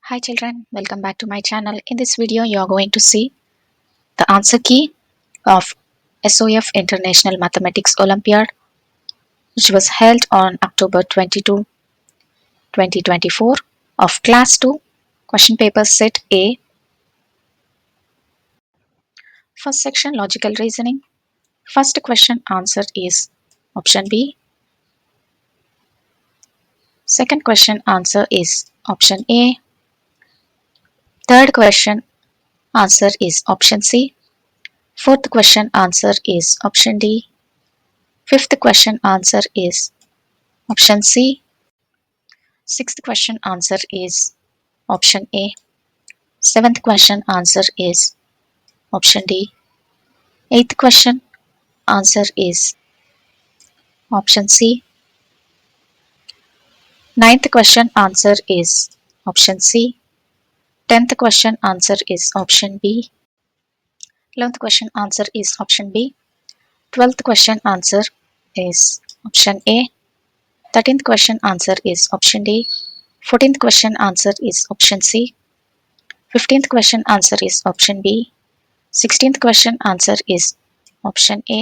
Hi children, welcome back to my channel. In this video, you are going to see the answer key of SOF International Mathematics Olympiad, which was held on October 22, 2024 of Class 2, Question Paper Set A. First section, Logical Reasoning. First question answer is option B. Second question answer is option A. Third question answer is option C. Fourth question answer is option D. Fifth question answer is option C. Sixth question answer is option A. Seventh question answer is option D. Eighth question answer is option C. Ninth question answer is option C. 10th question answer is option B. 11th question answer is option B. 12th question answer is option A. 13th question answer is option D. 14th question answer is option C. 15th question answer is option B. 16th question answer is option A.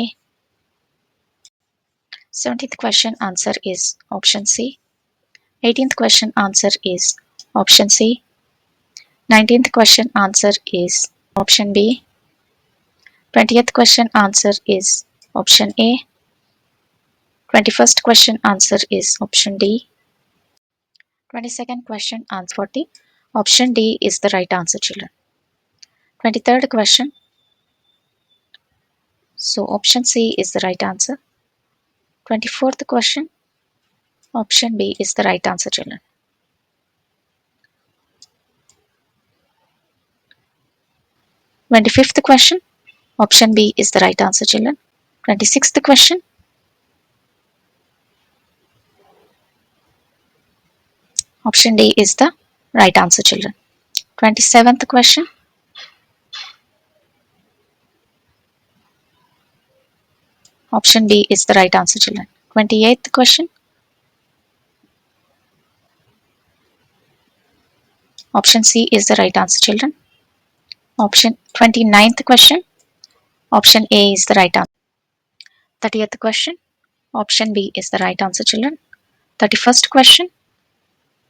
17th question answer is option C. 18th question answer is option C. 19th question answer is option B. 20th question answer is option A. 21st question answer is option D. 22nd question answer 40. Option D is the right answer, children. 23rd question. So option C is the right answer. 24th question. Option B is the right answer, children. 25th question. Option B is the right answer, children. 26th question. Option D is the right answer, children. 27th question. Option B is the right answer, children. 28th question. Option C is the right answer, children. Option 29th question. Option A is the right answer. 30th question. Option B is the right answer, children. 31st question.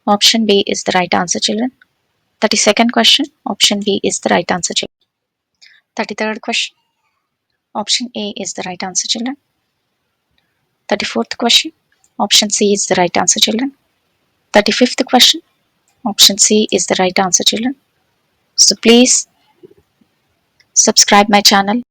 Option B is the right answer, children. 32nd question. Option B is the right answer, children. 33rd question. Option A is the right answer, children. 34th question. Option C is the right answer, children. 35th question. Option C is the right answer, children. So please subscribe my channel.